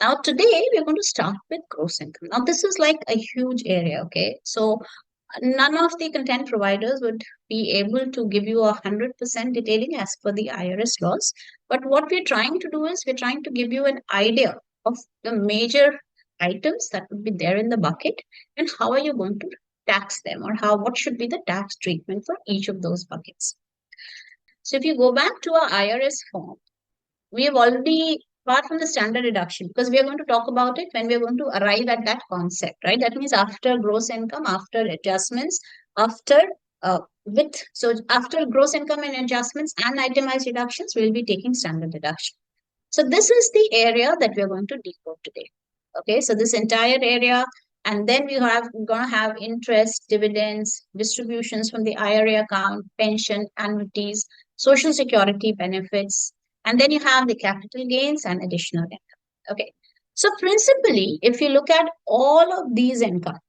Now, today we're going to start with gross income. Now, this is like a huge area, okay? So, none of the content providers would be able to give you 100% detailing as per the IRS laws. But what we're trying to do is we're trying to give you an idea of the major items that would be there in the bucket and how are you going to tax them, or what should be the tax treatment for each of those buckets. So, if you go back to our IRS form, we have already, apart from the standard deduction, because we are going to talk about it when we are going to arrive at that concept, right? That means after gross income, after adjustments, after after gross income and adjustments and itemized deductions, we'll be taking standard deduction. So this is the area that we are going to decode today. Okay, so this entire area, and then we're going to have interest, dividends, distributions from the IRA account, pension, annuities, social security benefits, and then you have the capital gains and additional income. Okay, so principally, if you look at all of these income,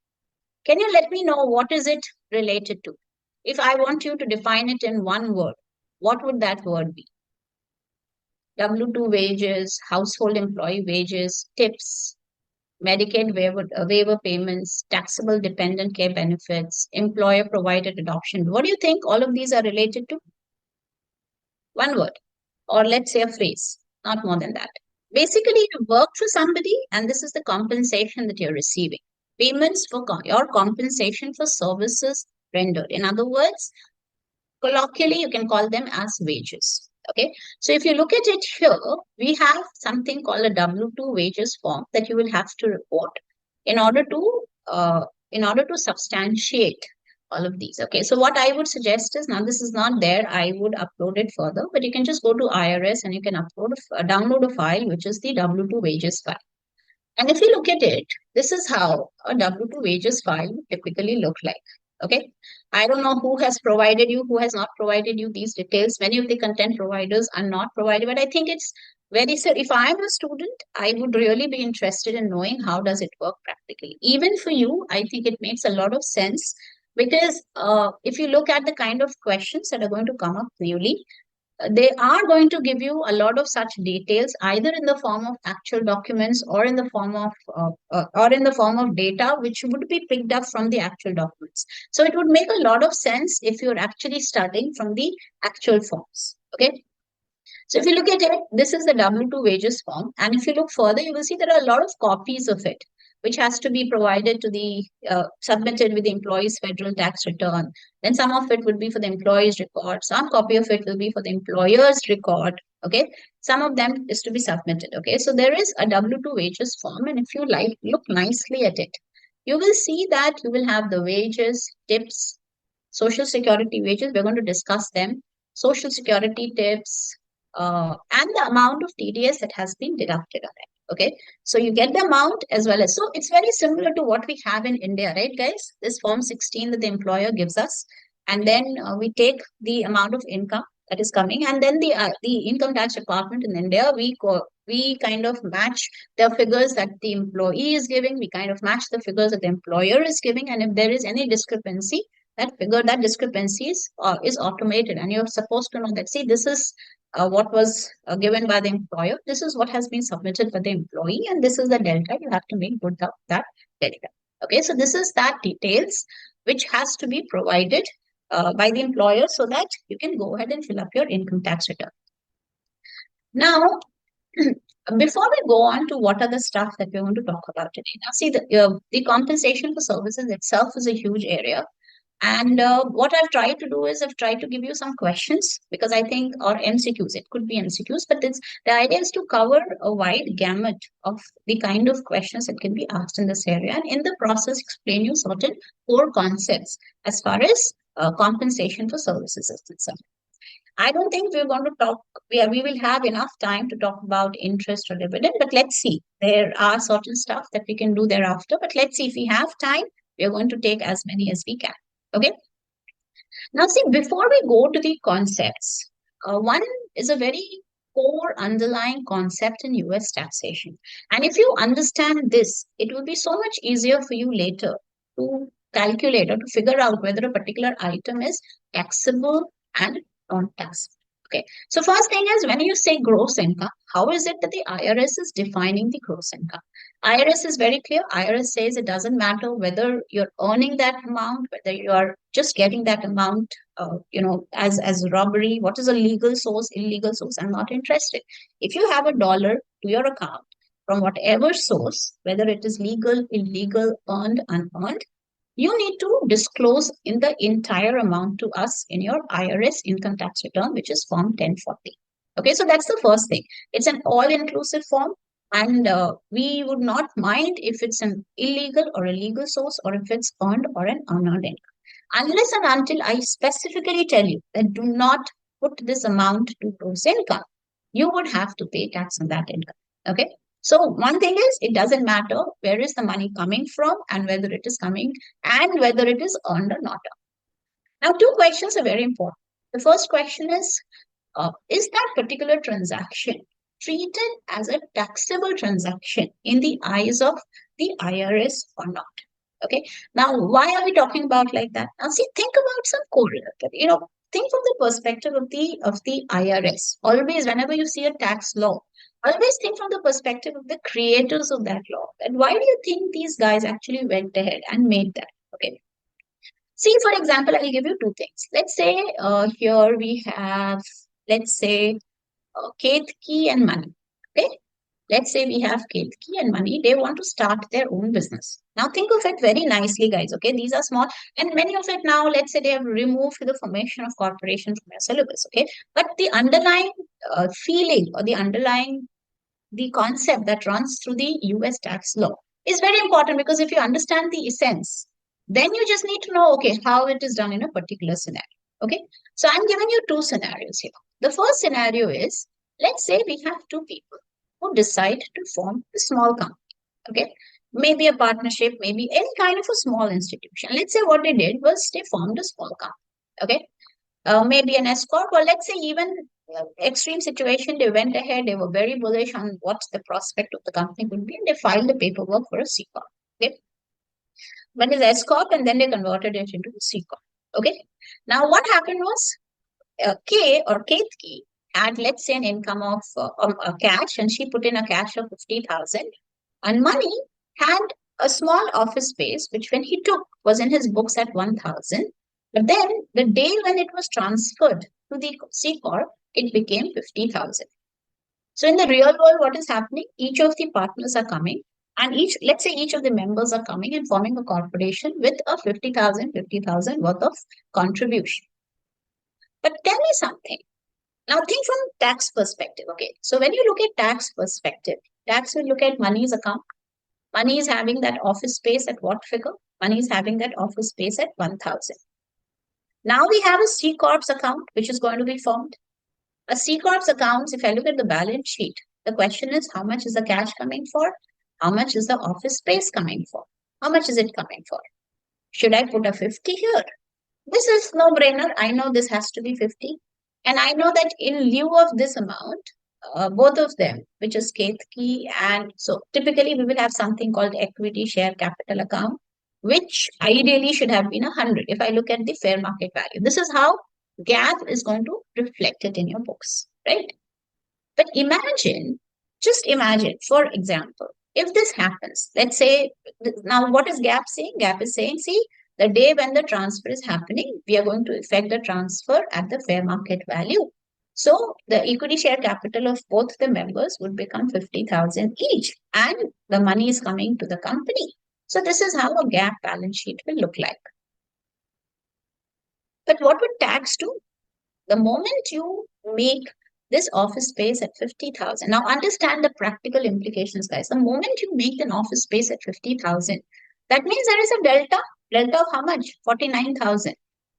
can you let me know what is it related to? If I want you to define it in one word, what would that word be? W-2 wages, household employee wages, tips, Medicaid waiver payments, taxable dependent care benefits, employer provided adoption. What do you think all of these are related to? One word, or let's say a phrase, not more than that. Basically, you work for somebody, and this is the compensation that you're receiving. Payments for your compensation for services rendered. In other words, colloquially, you can call them as wages. Okay, so if you look at it here, we have something called a W-2 wages form that you will have to report in order to substantiate all of these. Okay, so what I would suggest is, now this is not there, I would upload it further, but you can just go to IRS and you can download a file which is the W-2 wages file. And if you look at it, this is how a W-2 wages file would typically look like. Okay. I don't know who has provided you, who has not provided you these details. Many of the content providers are not provided, but I think it's very, so if I'm a student, I would really be interested in knowing how does it work practically. Even for you, I think it makes a lot of sense because if you look at the kind of questions that are going to come up newly, they are going to give you a lot of such details either in the form of actual documents or in the form of data which would be picked up from the actual documents. So it would make a lot of sense if you're actually starting from the actual forms. Okay, so if you look at it, this is the W-2 wages form. And if you look further, you will see there are a lot of copies of it, which has to be provided to the, submitted with the employee's federal tax return. Then some of it would be for the employee's record. Some copy of it will be for the employer's record. Okay. Some of them is to be submitted. Okay. So there is a W-2 wages form. And if you look nicely at it, you will see that you will have the wages, tips, social security wages. We're going to discuss them. Social security tips, and the amount of TDS that has been deducted on it. Okay, so you get the amount as well as, so it's very similar to what we have in India, right, guys? This form 16 that the employer gives us, and then we take the amount of income that is coming, and then the income tax department in India, we kind of match the figures that the employee is giving, we kind of match the figures that the employer is giving, and if there is any discrepancy, that discrepancy is automated, and you're supposed to know that, see, this is what was given by the employer. This is what has been submitted by the employee, and this is the delta. You have to make good of that delta. Okay, so this is that details which has to be provided by the employer so that you can go ahead and fill up your income tax return. Now, before we go on to what are the stuff that we're going to talk about today, now see the compensation for services itself is a huge area. And what I've tried to do is I've tried to give you some questions because I think, or MCQs, it could be MCQs, but the idea is to cover a wide gamut of the kind of questions that can be asked in this area. And in the process, explain you certain core concepts as far as compensation for services is concerned. I don't think we're going to talk, we will have enough time to talk about interest or dividend, but let's see. There are certain stuff that we can do thereafter, but let's see if we have time, we're going to take as many as we can. Okay. Now, see, before we go to the concepts, one is a very core underlying concept in US taxation. And if you understand this, it will be so much easier for you later to calculate or to figure out whether a particular item is taxable and non-taxable. Okay. So first thing is when you say gross income, how is it that the IRS is defining the gross income? IRS is very clear. IRS says it doesn't matter whether you're earning that amount, whether you are just getting that amount, as robbery. What is a legal source, illegal source? I'm not interested. If you have $1 to your account from whatever source, whether it is legal, illegal, earned, unearned, you need to disclose in the entire amount to us in your IRS income tax return, which is Form 1040. Okay, so that's the first thing. It's an all-inclusive form, and we would not mind if it's an illegal or a legal source, or if it's earned or an unearned income. Unless and until I specifically tell you that do not put this amount to gross income, you would have to pay tax on that income. Okay. So one thing is it doesn't matter where is the money coming from and whether it is coming and whether it is earned or not. Now, two questions are very important. The first question is that particular transaction treated as a taxable transaction in the eyes of the IRS or not? Okay. Now, why are we talking about like that? Now, see, think about some correlate. Think from the perspective of the IRS. Always, whenever you see a tax law, always think from the perspective of the creators of that law. And why do you think these guys actually went ahead and made that? Okay. See, for example, I'll give you two things. Let's say here we have, let's say, Ketki and Money. Okay. Let's say we have Ketki and Money. They want to start their own business. Now think of it very nicely, guys. Okay. These are small. And many of it now, let's say they have removed the formation of corporation from their syllabus. Okay. But the underlying feeling or the concept that runs through the US tax law is very important because if you understand the essence, then you just need to know, okay, how it is done in a particular scenario. Okay. So I'm giving you two scenarios here. The first scenario is, let's say we have two people who decide to form a small company. Okay. Maybe a partnership, maybe any kind of a small institution. Let's say what they did was they formed a small company. Okay. Maybe an S corp, or let's say even extreme situation, they went ahead, they were very bullish on what the prospect of the company would be, and they filed the paperwork for a C corp. Okay. One is S corp, and then they converted it into a C corp. Okay. Now what happened was K or Ketki had, let's say, an income of a cash, and she put in a cash of 50,000, and Money had a small office space, which when he took was in his books at 1,000. But then the day when it was transferred to the C Corp, it became 50,000. So in the real world, what is happening? Each of the partners are coming, and let's say each of the members are coming and forming a corporation with a 50,000 worth of contribution. But tell me something. Now think from tax perspective. Okay. So when you look at tax perspective, tax will look at Money's account. Money is having that office space at what figure? Money is having that office space at 1,000. Now we have a C Corp's account, which is going to be formed. A C Corp's account, if I look at the balance sheet, the question is how much is the cash coming for? How much is the office space coming for? How much is it coming for? Should I put a 50 here? This is no brainer. I know this has to be 50. And I know that in lieu of this amount, both of them, which is Ketki, and so typically we will have something called equity share capital account, which ideally should have been 100 if I look at the fair market value. This is how GAAP is going to reflect it in your books, right? But just imagine, for example, if this happens, let's say, now what is GAAP saying? GAAP is saying, see, the day when the transfer is happening, we are going to effect the transfer at the fair market value. So the equity share capital of both the members would become 50,000 each, and the money is coming to the company. So this is how a GAAP balance sheet will look like. But what would tax do? The moment you make this office space at 50,000, now understand the practical implications, guys. The moment you make an office space at 50,000, that means there is a delta of how much? 49,000.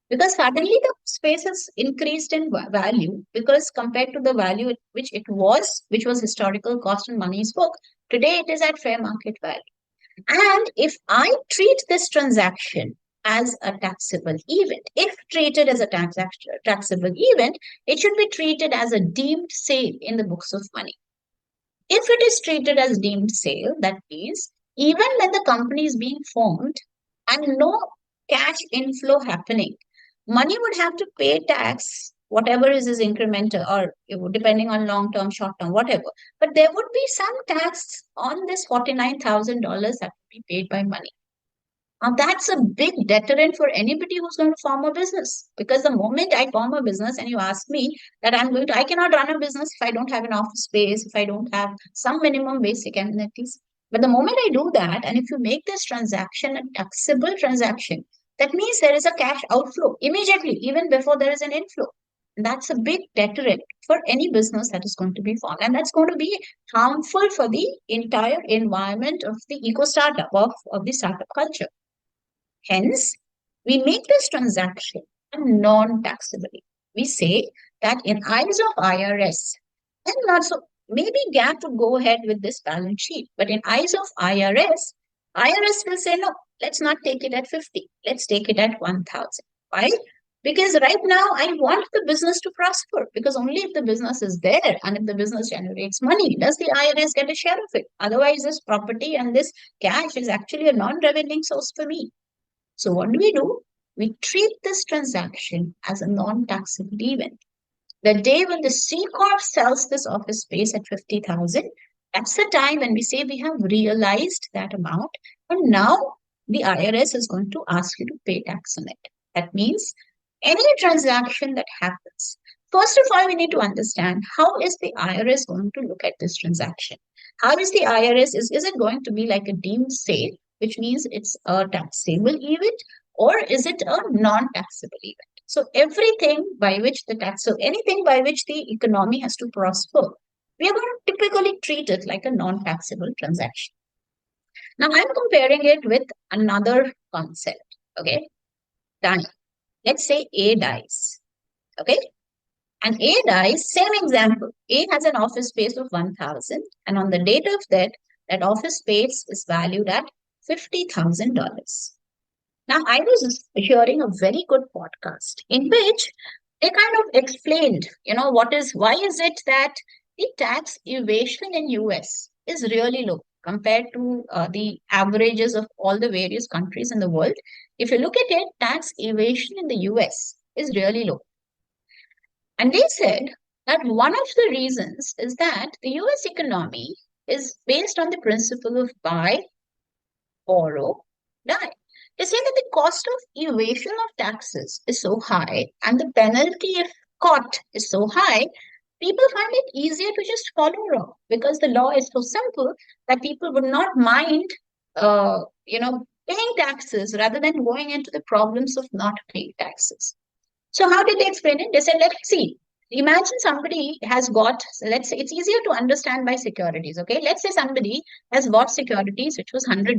Because suddenly the space has increased in value because compared to the value which it was, which was historical cost and Money's book, today it is at fair market value. And if I treat this transaction as a taxable event, if treated as a taxable event, it should be treated as a deemed sale in the books of Money. If it is treated as deemed sale, that means even when the company is being formed and no cash inflow happening, Money would have to pay tax whatever is his incremental, or depending on long term, short term, whatever. But there would be some tax on this $49,000 that would be paid by money. Now, that's a big deterrent for anybody who's going to form a business. Because the moment I form a business and you ask me that I cannot run a business if I don't have an office space, if I don't have some minimum basic amenities. But the moment I do that, and if you make this transaction a taxable transaction, that means there is a cash outflow immediately, even before there is an inflow. And that's a big deterrent for any business that is going to be formed. And that's going to be harmful for the entire environment of the eco startup, of the startup culture. Hence, we make this transaction a non-taxable. We say that in eyes of IRS, and not so, maybe GAAP would go ahead with this balance sheet, but in eyes of IRS will say, no, let's not take it at 50. Let's take it at 1,000. Why? Because right now I want the business to prosper, because only if the business is there and if the business generates money, does the IRS get a share of it. Otherwise, this property and this cash is actually a non-revenue source for me. So what do? We treat this transaction as a non-taxable event. The day when the C Corp sells this office space at 50,000, that's the time when we say we have realized that amount, and now the IRS is going to ask you to pay tax on it. That means any transaction that happens, first of all, we need to understand how is the IRS going to look at this transaction? How is the IRS, is it going to be like a deemed sale, which means it's a taxable event, or is it a non-taxable event? So anything by which the economy has to prosper, we are going to typically treat it like a non-taxable transaction. Now I'm comparing it with another concept. Okay, done. Let's say A dies. Okay, and A dies, same example. A has an office space of 1,000, and on the date of death, that office space is valued at $50,000. Now, I was hearing a very good podcast in which they kind of explained, why is it that the tax evasion in US is really low compared to the averages of all the various countries in the world. If you look at it, tax evasion in the US is really low. And they said that one of the reasons is that the US economy is based on the principle of buy, borrow, die. They say that the cost of evasion of taxes is so high and the penalty if caught is so high, people find it easier to just follow law because the law is so simple that people would not mind, paying taxes rather than going into the problems of not paying taxes. So how did they explain it? They said, let's see. Imagine somebody has got, let's say it's easier to understand by securities. Okay. Let's say somebody has bought securities, which was $100.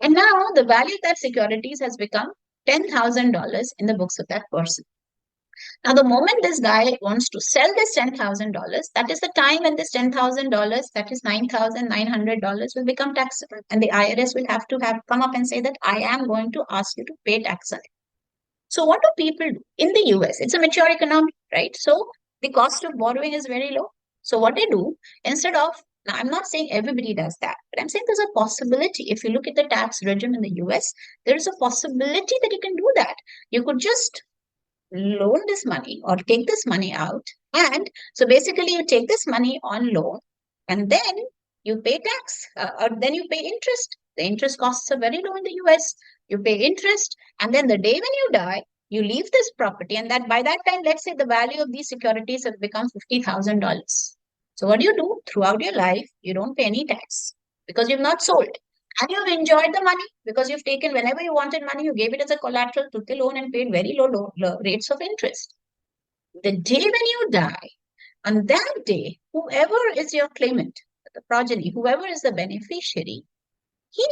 And now the value of that securities has become $10,000 in the books of that person. Now, the moment this guy wants to sell this $10,000, that is the time when this $10,000, that is $9,900, will become taxable. And the IRS will have come up and say that I am going to ask you to pay tax on it. So what do people do? In the US, it's a mature economy, right? So the cost of borrowing is very low. So what they do, instead of, now I'm not saying everybody does that, but I'm saying there's a possibility. If you look at the tax regime in the US, there is a possibility that you can do that. You could just loan this money or take this money out. And so basically you take this money on loan and then you pay tax or then you pay interest. The interest costs are very low in the US. You pay interest, and then the day when you die, you leave this property, and that by that time, let's say the value of these securities have become $50,000. So what do? Throughout your life, you don't pay any tax because you've not sold. And you've enjoyed the money because you've taken whenever you wanted money, you gave it as a collateral, took the loan, and paid very low rates of interest. The day when you die, on that day, whoever is your claimant, the progeny, whoever is the beneficiary, he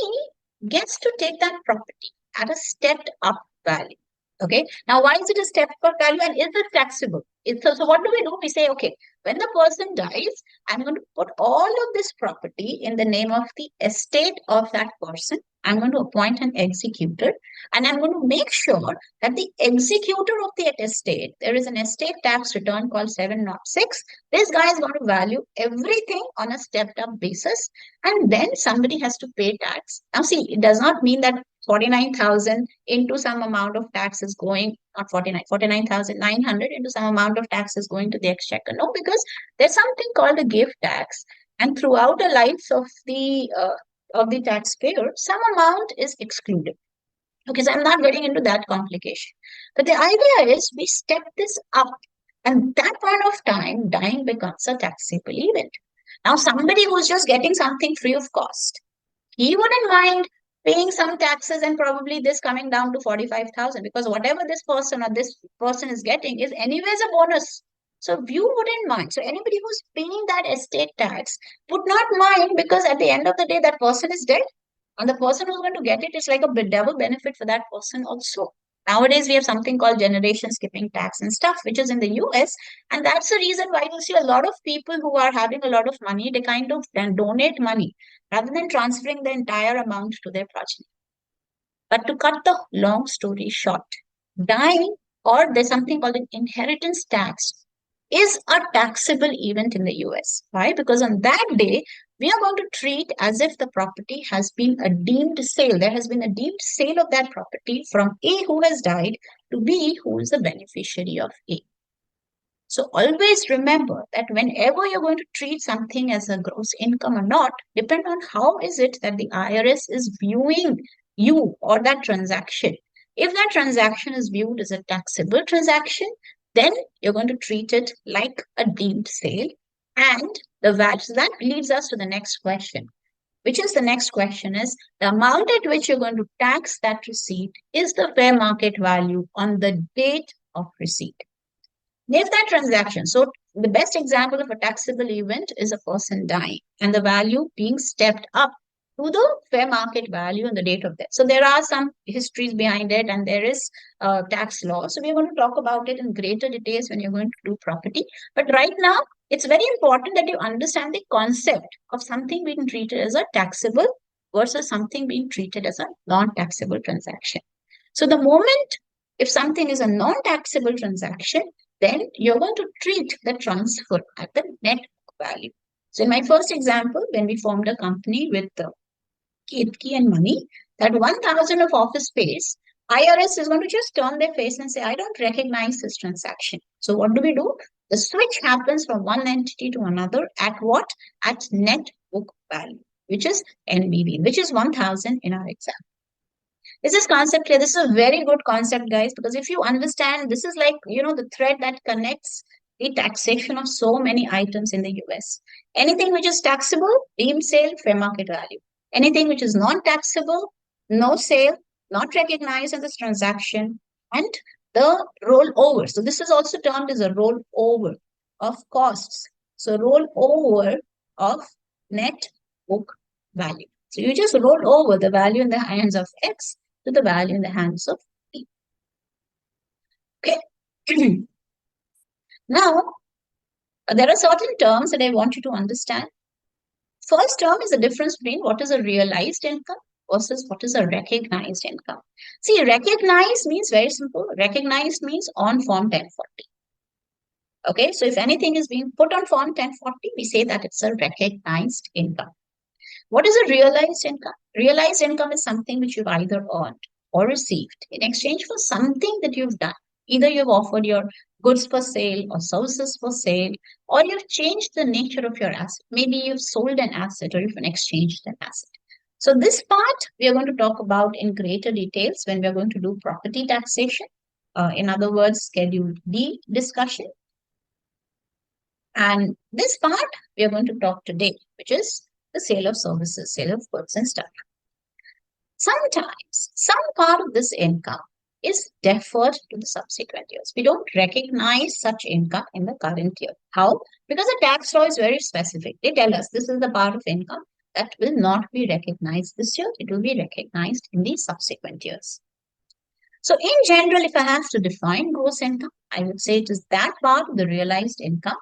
gets to take that property at a stepped up value. Okay. Now, why is it a stepped up value and is it taxable? So what do? We say, okay, when the person dies, I'm going to put all of this property in the name of the estate of that person. I'm going to appoint an executor and I'm going to make sure that the executor of the estate, there is an estate tax return called 706. This guy is going to value everything on a stepped up basis and then somebody has to pay tax. Now, see, it does not mean that 49,000 into some amount of tax is going, not 49,900 into some amount of tax is going to the exchequer. No, because there's something called a gift tax. And throughout the life of the taxpayer, some amount is excluded. Okay, so I'm not getting into that complication. But the idea is we step this up, and that point of time, dying becomes a taxable event. Now, somebody who's just getting something free of cost, he wouldn't mind paying some taxes and probably this coming down to 45,000, because whatever this person or this person is getting is anyways a bonus. So you wouldn't mind. So anybody who's paying that estate tax would not mind, because at the end of the day, that person is dead. And the person who's going to get it is like a double benefit for that person also. Nowadays, we have something called generation skipping tax and stuff, which is in the US. And that's the reason why you see a lot of people who are having a lot of money, they kind of then donate money rather than transferring the entire amount to their progeny. But to cut the long story short, dying, or there's something called an inheritance tax, is a taxable event in the US. Why? Because on that day, we are going to treat as if the property has been a deemed sale. There has been a deemed sale of that property from A, who has died, to B, who is the beneficiary of A. So always remember that whenever you're going to treat something as a gross income or not, depend on how is it that the IRS is viewing you or that transaction. If that transaction is viewed as a taxable transaction, then you're going to treat it like a deemed sale. And the value. So that leads us to the next question, which is the next question is the amount at which you're going to tax that receipt is the fair market value on the date of receipt. If that transaction, so the best example of a taxable event is a person dying and the value being stepped up to the fair market value on the date of death. So there are some histories behind it, and there is tax law. So we're going to talk about it in greater details when you're going to do property. But right now, it's very important that you understand the concept of something being treated as a taxable versus something being treated as a non-taxable transaction. So the moment if something is a non-taxable transaction, then you're going to treat the transfer at the net value. So in my first example, when we formed a company with Ketki and Money, that 1,000 of office space, IRS is going to just turn their face and say, I don't recognize this transaction. So what do? The switch happens from one entity to another at what? At net book value, which is NBV, which is 1,000 in our example. Is this concept clear? This is a very good concept, guys, because if you understand, this is like, the thread that connects the taxation of so many items in the US. Anything which is taxable, deemed sale, fair market value. Anything which is non-taxable, no sale, not recognized in this transaction, and the rollover. So this is also termed as a rollover of costs. So rollover of net book value. So you just roll over the value in the hands of X to the value in the hands of P. Okay. Now, there are certain terms that I want you to understand. First term is the difference between what is a realized income versus what is a recognized income. See, recognized means very simple. Recognized means on Form 1040. Okay, so if anything is being put on Form 1040, we say that it's a recognized income. What is a realized income? Realized income is something which you've either earned or received in exchange for something that you've done. Either you've offered your goods for sale or services for sale, or you've changed the nature of your asset. Maybe you've sold an asset or you've exchanged an asset. So this part we are going to talk about in greater details when we are going to do property taxation. In other words, Schedule D discussion. And this part we are going to talk today, which is the sale of services, sale of goods and stuff. Sometimes some part of this income is deferred to the subsequent years. We don't recognize such income in the current year. How? Because the tax law is very specific. They tell us this is the part of income that will not be recognized this year. It will be recognized in the subsequent years. So in general, if I have to define gross income, I would say it is that part of the realized income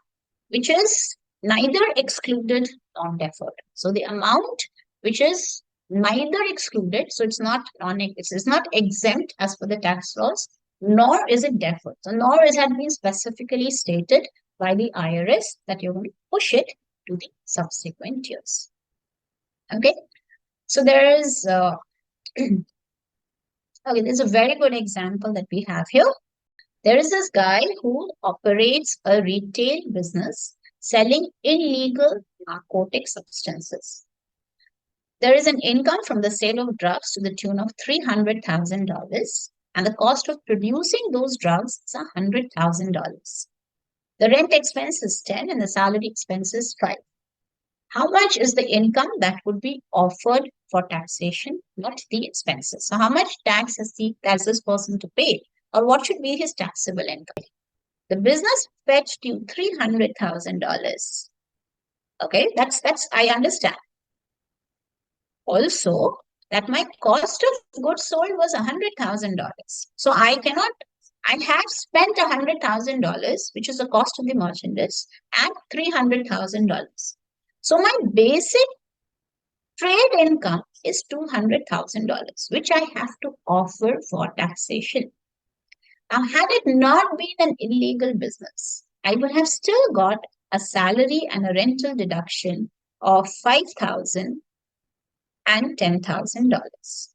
which is neither excluded nor deferred. So the amount which is neither excluded, so it's not exempt as per the tax laws, nor is it deferred. So nor is had been specifically stated by the IRS that you're going to push it to the subsequent years. Okay, so there is Okay, this is a very good example that we have here. There is this guy who operates a retail business selling illegal narcotic substances. There is an income from the sale of drugs to the tune of $300,000, and the cost of producing those drugs is $100,000. The rent expense is 10 and the salary expense is 5. How much is the income that would be offered for taxation, not the expenses? So how much tax has this person to pay, or what should be his taxable income? The business fetched you $300,000. Okay, that's I understand. Also, that my cost of goods sold was $100,000. So I have spent $100,000, which is the cost of the merchandise, and $300,000. So my basic trade income is $200,000, which I have to offer for taxation. Now, had it not been an illegal business, I would have still got a salary and a rental deduction of $5,000 and $10,000.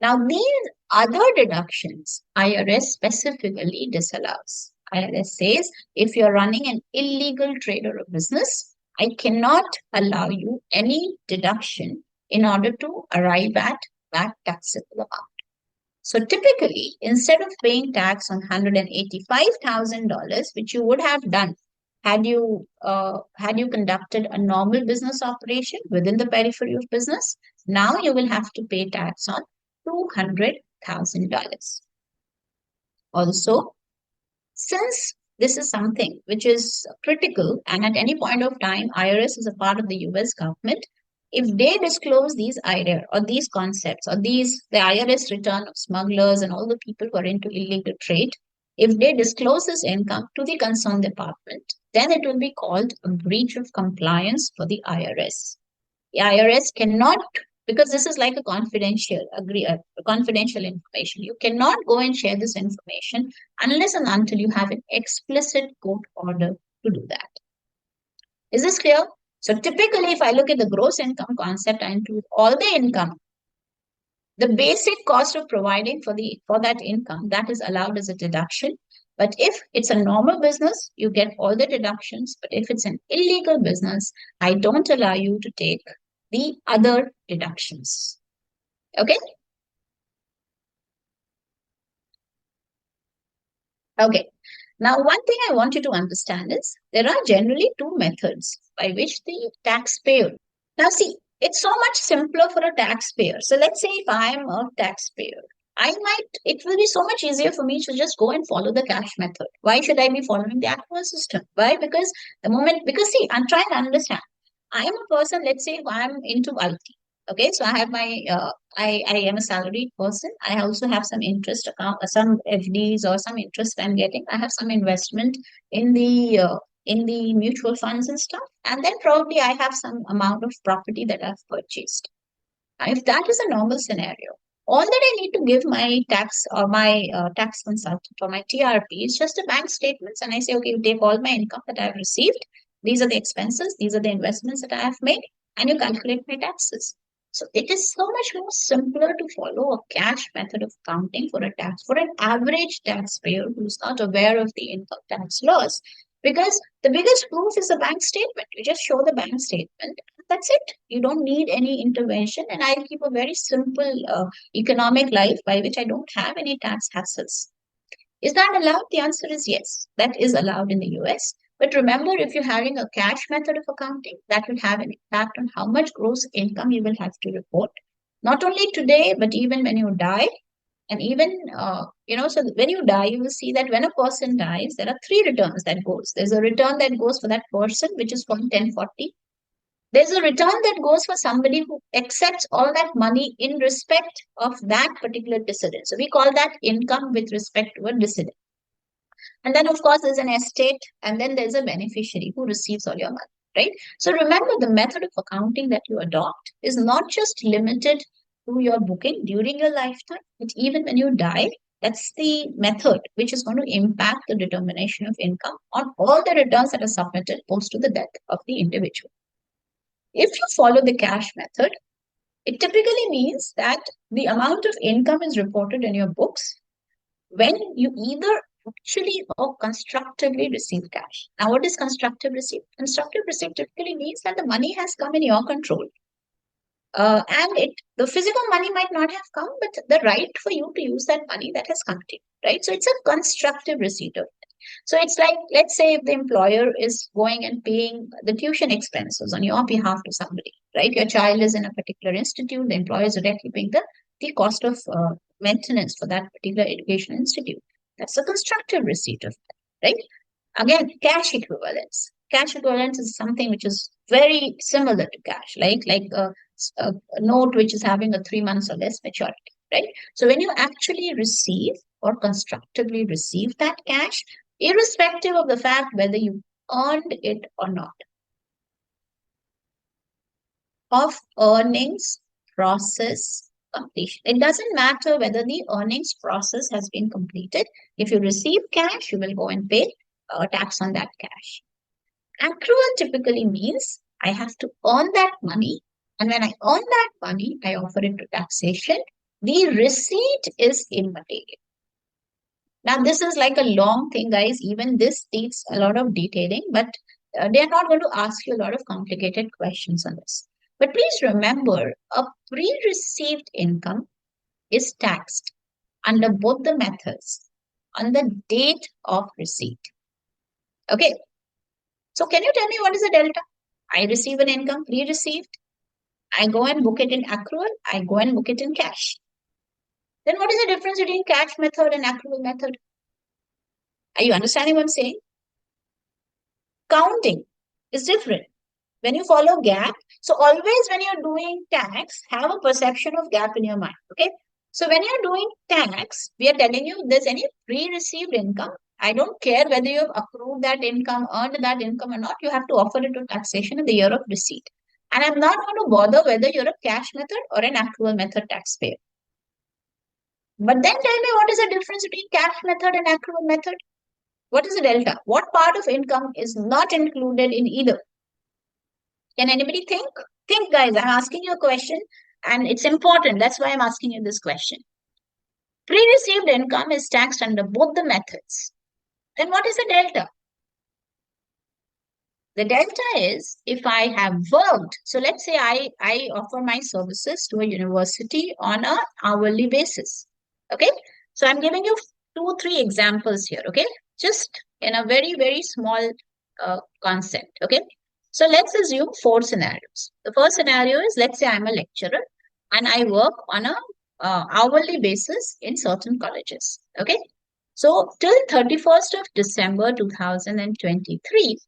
Now, these other deductions, IRS specifically disallows. IRS says if you're running an illegal trade or a business, I cannot allow you any deduction in order to arrive at that taxable amount. So typically, instead of paying tax on $185,000, which you would have done had you conducted a normal business operation within the periphery of business, now you will have to pay tax on $200,000. Also, since this is something which is critical, and at any point of time, IRS is a part of the US government, if they disclose these idea or these concepts or the IRS return of smugglers and all the people who are into illegal trade, if they disclose this income to the concerned department, then it will be called a breach of compliance for the IRS. The IRS cannot, because this is like a confidential information. You cannot go and share this information unless and until you have an explicit court order to do that. Is this clear? So typically, if I look at the gross income concept, I include all the income, the basic cost of providing for that income that is allowed as a deduction. But if it's a normal business, you get all the deductions. But if it's an illegal business, I don't allow you to take the other deductions. Okay? Okay. Now, one thing I want you to understand is there are generally two methods by which the taxpayer. Now, see, it's so much simpler for a taxpayer. So, let's say if I am a taxpayer, it will be so much easier for me to just go and follow the cash method. Why should I be following the actual system? Why? Because see, I'm trying to understand. I am a person, let's say if I'm into IT. Okay, so I have I am a salaried person. I also have some interest account, some FDs or some interest I'm getting. I have some investment in the mutual funds and stuff. And then probably I have some amount of property that I've purchased. If that is a normal scenario, all that I need to give my tax or my tax consultant or my TRP is just a bank statements. And I say, okay, you take all my income that I've received. These are the expenses. These are the investments that I have made. And you calculate my taxes. So it is so much more simpler to follow a cash method of accounting for an average taxpayer who's not aware of the income tax laws. Because the biggest proof is the bank statement. You just show the bank statement. That's it. You don't need any intervention. And I keep a very simple economic life by which I don't have any tax hassles. Is that allowed? The answer is yes. That is allowed in the US. But remember, if you're having a cash method of accounting, that will have an impact on how much gross income you will have to report. Not only today, but even when you die. And even, so when you die, you will see that when a person dies, there are three returns that goes. There's a return that goes for that person, which is from 1040. There's a return that goes for somebody who accepts all that money in respect of that particular dissident. So we call that income with respect to a dissident. And then, of course, there's an estate, and then there's a beneficiary who receives all your money, right? So remember, the method of accounting that you adopt is not just limited to your booking during your lifetime, but even when you die, that's the method which is going to impact the determination of income on all the returns that are submitted post to the death of the individual. If you follow the cash method, It typically means that the amount of income is reported in your books when you either actually or constructively receive cash. Now, what is constructive receipt? Constructive receipt typically means that the money has come in your control. And the physical money might not have come, but the right for you to use that money that has come to you, right? So it's a constructive receipt of it. So it's like, let's say if the employer is going and paying the tuition expenses on your behalf to somebody, right? Your child is in a particular institute, the employer is directly paying the cost of maintenance for that particular education institute. That's a constructive receipt of that, right? Again, cash equivalence. Cash equivalence is something which is very similar to cash, like a note which is having a 3 months or less maturity, right? So when you actually receive or constructively receive that cash, irrespective of the fact whether you earned it or not, of earnings process completion. It doesn't matter whether the earnings process has been completed. If you receive cash, you will go and pay tax on that cash. Accrual typically means I have to earn that money, and when I earn that money, I offer it to taxation. The receipt is immaterial. Now, this is like a long thing, guys. Even this needs a lot of detailing, but they are not going to ask you a lot of complicated questions on this. But please remember, a pre-received income is taxed under both the methods on the date of receipt. Okay, so can you tell me what is the delta? I receive an income pre-received. I go and book it in accrual. I go and book it in cash. Then what is the difference between cash method and accrual method? Are you understanding what I'm saying? Counting is different. When you follow GAAP, so always when you're doing tax, have a perception of GAAP in your mind. Okay. So when you're doing tax, we are telling you there's any pre-received income. I don't care whether you have accrued that income, earned that income or not, you have to offer it to taxation in the year of receipt. And I'm not going to bother whether you're a cash method or an accrual method taxpayer. But then tell me what is the difference between cash method and accrual method? What is the delta? What part of income is not included in either? Can anybody think? Think, guys. I'm asking you a question and it's important. That's why I'm asking you this question. Pre-received income is taxed under both the methods. Then what is the delta? The delta is if I have worked. So let's say I offer my services to a university on an hourly basis. Okay. So I'm giving you 2, 3 examples here. Okay. Just in a very, very small concept. Okay. So let's assume 4 scenarios. The first scenario is, let's say I'm a lecturer and I work on a hourly basis in certain colleges. Okay. So till 31st of December 2023,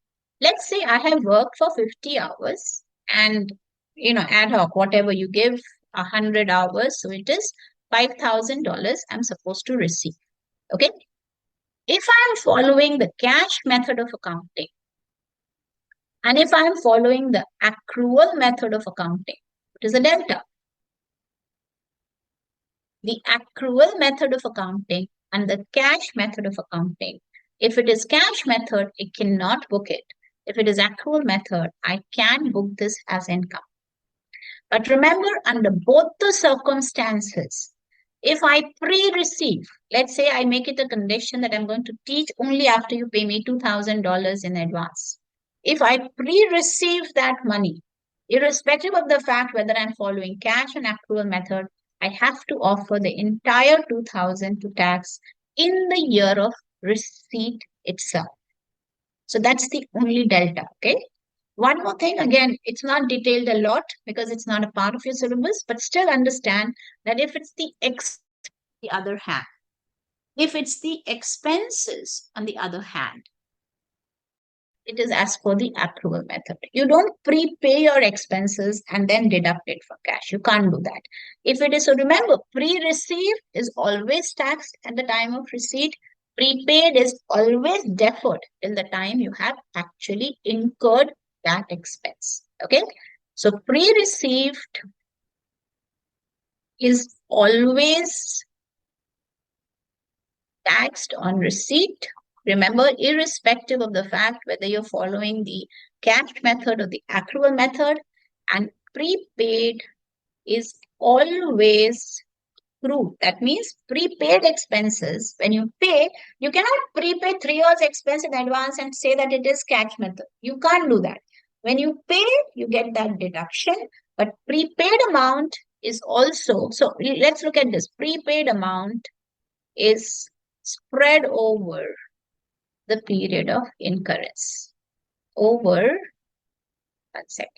let's say I have worked for 50 hours and, ad hoc, whatever you give, 100 hours. So it is $5,000 I'm supposed to receive. Okay. If I'm following the cash method of accounting, and if I'm following the accrual method of accounting, it is a delta. The accrual method of accounting and the cash method of accounting. If it is cash method, I cannot book it. If it is accrual method, I can book this as income. But remember, under both the circumstances, if I pre-receive, let's say I make it a condition that I'm going to teach only after you pay me $2,000 in advance. If I pre-receive that money, irrespective of the fact whether I'm following cash and accrual method, I have to offer the entire 2,000 to tax in the year of receipt itself. So that's the only delta, okay? One more thing, again, it's not detailed a lot because it's not a part of your syllabus, but still understand that if it's the other hand, if it's the expenses on the other hand, it is as per the accrual method. You don't prepay your expenses and then deduct it from cash. You can't do that. If it is, so remember, pre-receive is always taxed at the time of receipt. Prepaid is always deferred till the time you have actually incurred that expense. Okay. So pre-received is always taxed on receipt. Remember, irrespective of the fact whether you're following the cash method or the accrual method, and prepaid is always accrued. That means prepaid expenses. When you pay, you cannot prepay 3 years expense in advance and say that it is cash method. You can't do that. When you pay, you get that deduction, but prepaid amount is also, so let's look at this. Prepaid amount is spread over the period of incurrence. Over, one second,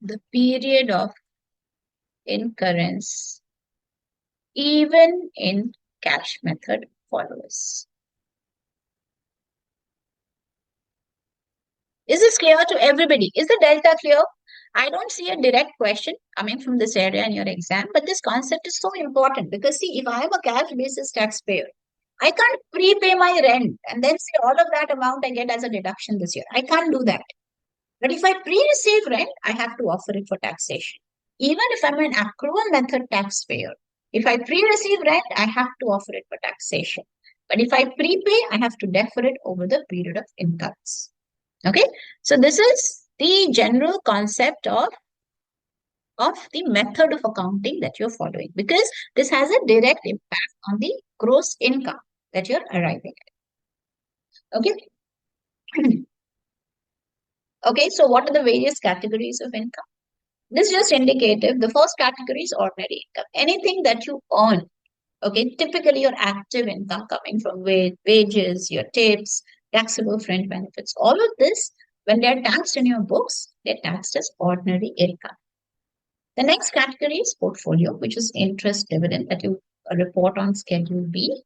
the period of incurrence, even in cash method followers. Is this clear to everybody? Is the delta clear? I don't see a direct question coming from this area in your exam, but this concept is so important because see, if I am a cash basis taxpayer, I can't prepay my rent and then say all of that amount I get as a deduction this year. I can't do that. But if I pre-receive rent, I have to offer it for taxation. Even if I'm an accrual method taxpayer, if I pre-receive rent, I have to offer it for taxation. But if I prepay, I have to defer it over the period of incomes. Okay, so this is the general concept of the method of accounting that you're following because this has a direct impact on the gross income that you're arriving at. Okay. Okay, so what are the various categories of income? This is just indicative. The first category is ordinary income. Anything that you earn. Okay, typically your active income coming from wages, your tips, taxable fringe benefits. All of this, when they're taxed in your books, they're taxed as ordinary income. The next category is portfolio, which is interest dividend that you report on Schedule B.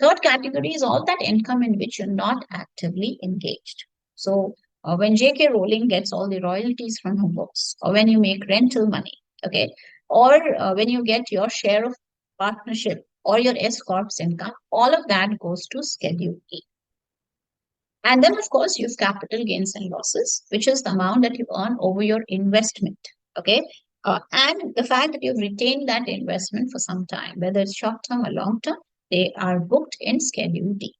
Third category is all that income in which you're not actively engaged. So when J.K. Rowling gets all the royalties from her books, or when you make rental money, okay, or when you get your share of partnership or your S Corp's income, all of that goes to Schedule E. And then, of course, you have capital gains and losses, which is the amount that you earn over your investment. Okay. And the fact that you've retained that investment for some time, whether it's short term or long term, they are booked in Schedule D.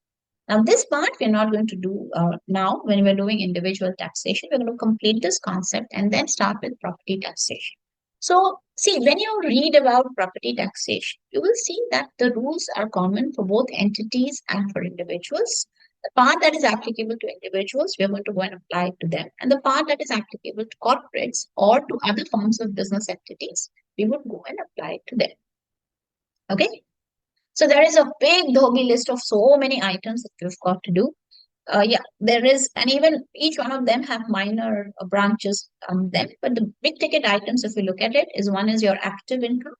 Now, this part we're not going to do now when we're doing individual taxation. We're going to complete this concept and then start with property taxation. So, see, when you read about property taxation, you will see that the rules are common for both entities and for individuals. The part that is applicable to individuals, we are going to go and apply it to them. And the part that is applicable to corporates or to other forms of business entities, we would go and apply it to them. Okay? So there is a big dhobi list of so many items that you've got to do. Yeah, there is, and even each one of them have minor branches on them. But the big ticket items, if you look at it, is one is your active income.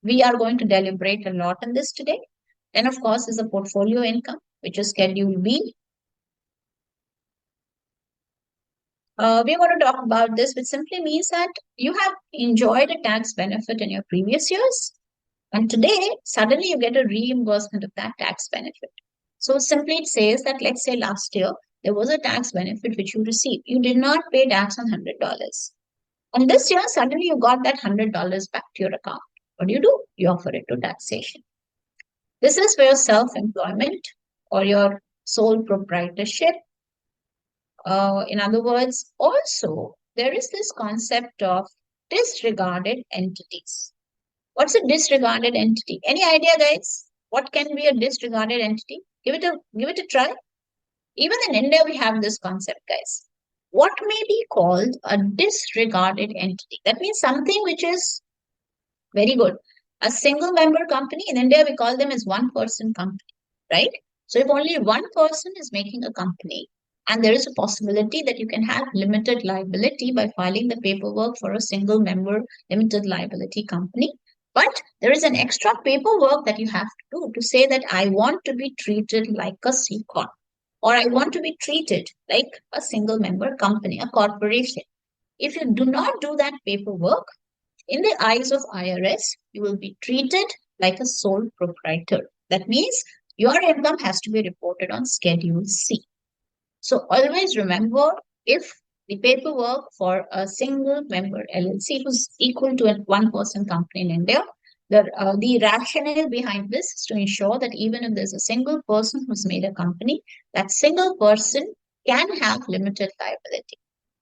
We are going to deliberate a lot on this today. And of course, is the portfolio income, which is Schedule B. We're going to talk about this, which simply means that you have enjoyed a tax benefit in your previous years. And today, suddenly you get a reimbursement of that tax benefit. So simply it says that, let's say last year, there was a tax benefit which you received. You did not pay tax on $100. And this year, suddenly you got that $100 back to your account. What do? You offer it to taxation. This is where self-employment or your sole proprietorship. In other words, also, there is this concept of disregarded entities. What's a disregarded entity? Any idea, guys? What can be a disregarded entity? Give it a try. Even in India, we have this concept, guys. What may be called a disregarded entity? That means something which is very good. A single member company in India, we call them as one person company, right? So if only one person is making a company, and there is a possibility that you can have limited liability by filing the paperwork for a single member limited liability company. But there is an extra paperwork that you have to do to say that I want to be treated like a C Corp or I want to be treated like a single member company, a corporation. If you do not do that paperwork, in the eyes of IRS, you will be treated like a sole proprietor. That means your income has to be reported on Schedule C. So always remember, if the paperwork for a single member LLC who's equal to a one person company in India, the rationale behind this is to ensure that even if there's a single person who's made a company, that single person can have limited liability.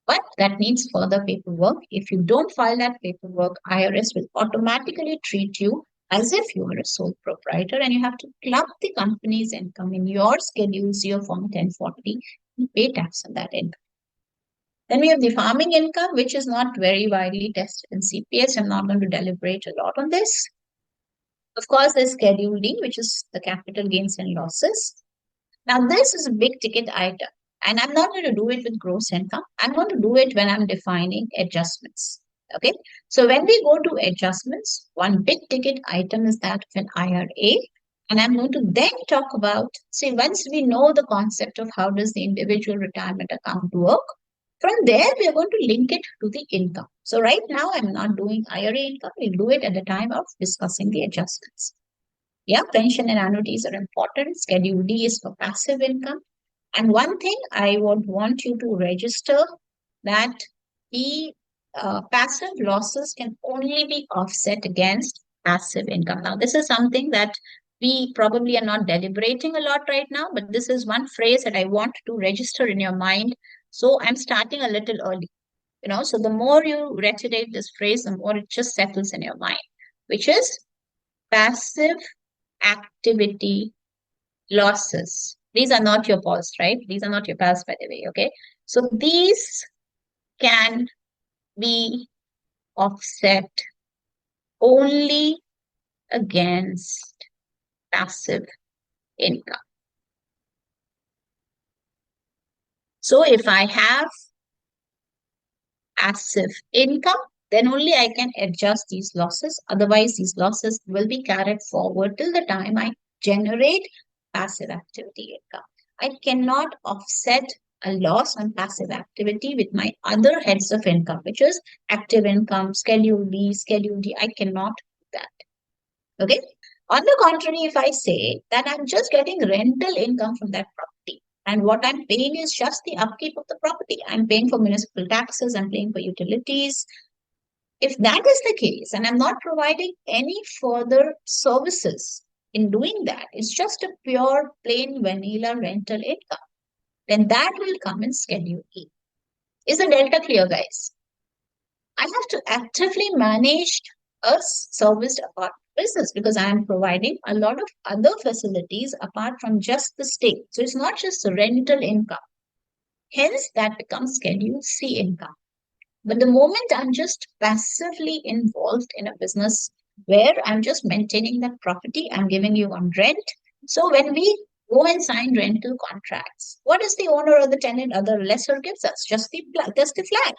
But that needs further paperwork. If you don't file that paperwork, IRS will automatically treat you as if you are a sole proprietor and you have to club the company's income in your schedules, your Form 1040, and pay tax on that income. Then we have the farming income, which is not very widely tested in CPS. I'm not going to deliberate a lot on this. Of course, there's Schedule D, which is the capital gains and losses. Now, this is a big ticket item, and I'm not going to do it with gross income. I'm going to do it when I'm defining adjustments. Okay, so when we go to adjustments, one big ticket item is that of an IRA, and I'm going to then talk about, see, once we know the concept of how does the individual retirement account work, from there we are going to link it to the income. So right now I'm not doing IRA income. We'll do it at the time of discussing the adjustments. Yeah, pension and annuities are important. Schedule D is for passive income. And one thing I would want you to register that the passive losses can only be offset against passive income. Now, this is something that we probably are not deliberating a lot right now, but this is one phrase that I want to register in your mind. So I'm starting a little early, so the more you reiterate this phrase, the more it just settles in your mind, which is passive activity losses. These are not your pals, right? These are not your pals, by the way, okay? So these can be offset only against passive income. So if I have passive income, then only I can adjust these losses. Otherwise, these losses will be carried forward till the time I generate passive activity income. I cannot offset a loss on passive activity with my other heads of income, which is active income, Schedule B, Schedule D. I cannot do that. Okay. On the contrary, if I say that I'm just getting rental income from that property, and what I'm paying is just the upkeep of the property, I'm paying for municipal taxes, I'm paying for utilities. If that is the case, and I'm not providing any further services in doing that, it's just a pure, plain, vanilla rental income, then that will come in Schedule E. Is the delta clear, guys? I have to actively manage a serviced apartment business because I am providing a lot of other facilities apart from just the stay. So it's not just the rental income. Hence, that becomes Schedule C income. But the moment I'm just passively involved in a business where I'm just maintaining that property, I'm giving you on rent. So when we go and sign rental contracts, what is the owner or the tenant or the lessor gives us? Just the flat.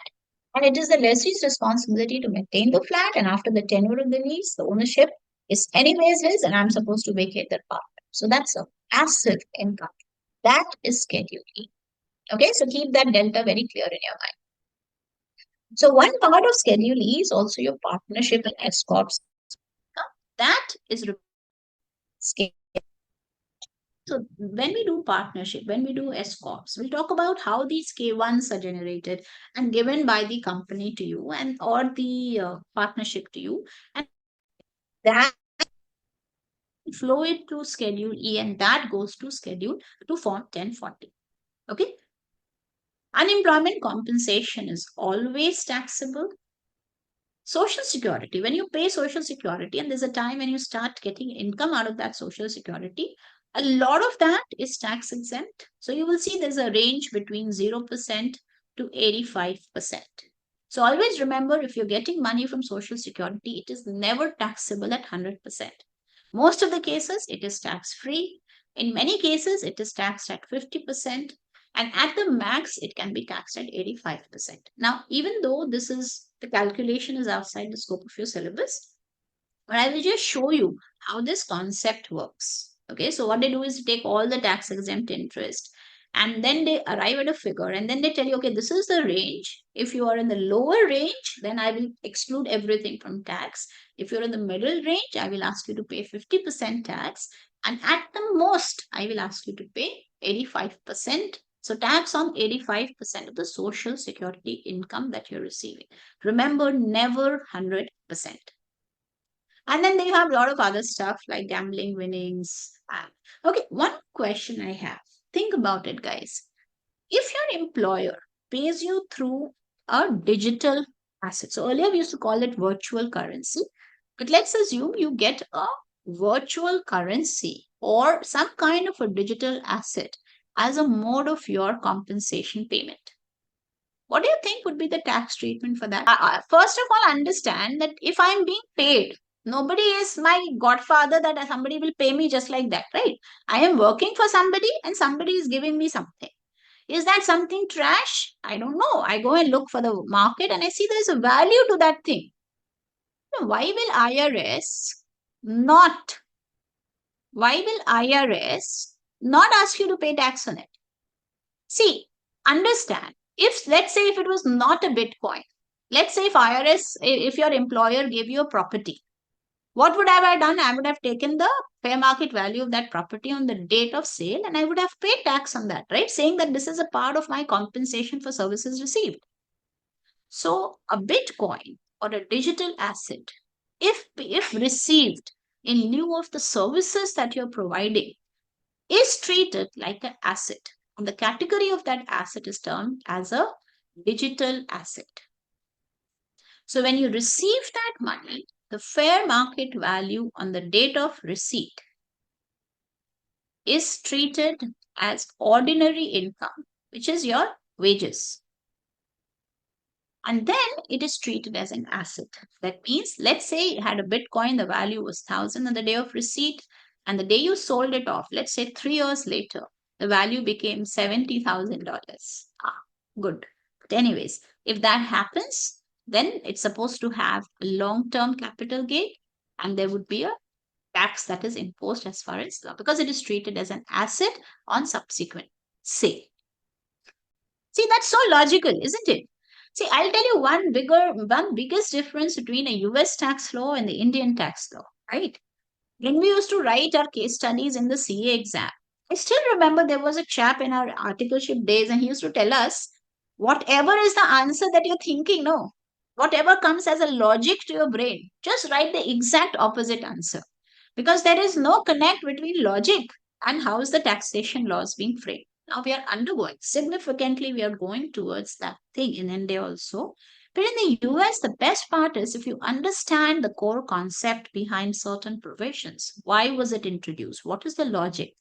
And it is the lessee's responsibility to maintain the flat. And after the tenure of the lease, the ownership is anyways his, and I'm supposed to vacate that part. So that's a passive income. That is Schedule E. Okay, so keep that delta very clear in your mind. So one part of Schedule E is also your partnership and S corps. That is schedule. So when we do partnership, when we do S corps, we'll talk about how these K1s are generated and given by the company to you and or the partnership to you, and that flow it to Schedule E, and that goes to Schedule to Form 1040. Okay. Unemployment compensation is always taxable. Social security, when you pay social security, and there's a time when you start getting income out of that social security, a lot of that is tax exempt. So you will see there's a range between 0% to 85%. So always remember, if you're getting money from social security, it is never taxable at 100%. Most of the cases, it is tax free. In many cases, it is taxed at 50%. And at the max, it can be taxed at 85%. Now, even though the calculation is outside the scope of your syllabus, but I will just show you how this concept works. Okay, so what they do is take all the tax exempt interest and then they arrive at a figure and then they tell you, okay, this is the range. If you are in the lower range, then I will exclude everything from tax. If you're in the middle range, I will ask you to pay 50% tax. And at the most, I will ask you to pay 85%. So tax on 85% of the social security income that you're receiving. Remember, never 100%. And then they have a lot of other stuff like gambling winnings. Okay, one question I have. Think about it, guys. If your employer pays you through a digital asset. So earlier we used to call it virtual currency, but let's assume you get a virtual currency or some kind of a digital asset as a mode of your compensation payment. What do you think would be the tax treatment for that? First of all, understand that if I'm being paid, nobody is my godfather that somebody will pay me just like that, right? I am working for somebody and somebody is giving me something. Is that something trash? I don't know. I go and look for the market and I see there's a value to that thing. Now, not, why will IRS not ask you to pay tax on it? See, understand, if let's say if it was not a Bitcoin, let's say if IRS, if your employer gave you a property, what would have I done? I would have taken the fair market value of that property on the date of sale and I would have paid tax on that, right? Saying that this is a part of my compensation for services received. So a Bitcoin or a digital asset, if received in lieu of the services that you're providing, is treated like an asset. And the category of that asset is termed as a digital asset. So when you receive that money, the fair market value on the date of receipt is treated as ordinary income, which is your wages. And then it is treated as an asset. That means, let's say you had a Bitcoin, the value was 1,000 on the day of receipt, and the day you sold it off, let's say 3 years later, the value became $70,000. Good. But anyways, if that happens, then it's supposed to have a long-term capital gain, and there would be a tax that is imposed as far as because it is treated as an asset on subsequent sale. See, that's so logical, isn't it? See, I'll tell you one biggest difference between a US tax law and the Indian tax law, right? When we used to write our case studies in the CA exam, I still remember there was a chap in our articleship days and he used to tell us, whatever is the answer that you're thinking, no, whatever comes as a logic to your brain, just write the exact opposite answer. Because there is no connect between logic and how is the taxation laws being framed. Now we are undergoing significantly, we are going towards that thing in India also. But in the US, the best part is if you understand the core concept behind certain provisions. Why was it introduced? What is the logic?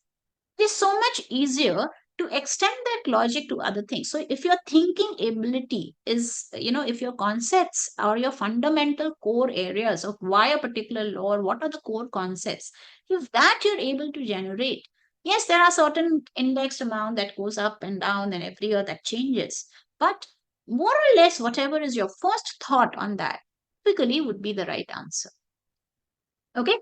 It is so much easier to extend that logic to other things. So if your thinking ability is, if your concepts or your fundamental core areas of why a particular law or what are the core concepts, if that you're able to generate, yes, there are certain indexed amount that goes up and down and every year that changes. But more or less, whatever is your first thought on that, typically would be the right answer. Okay.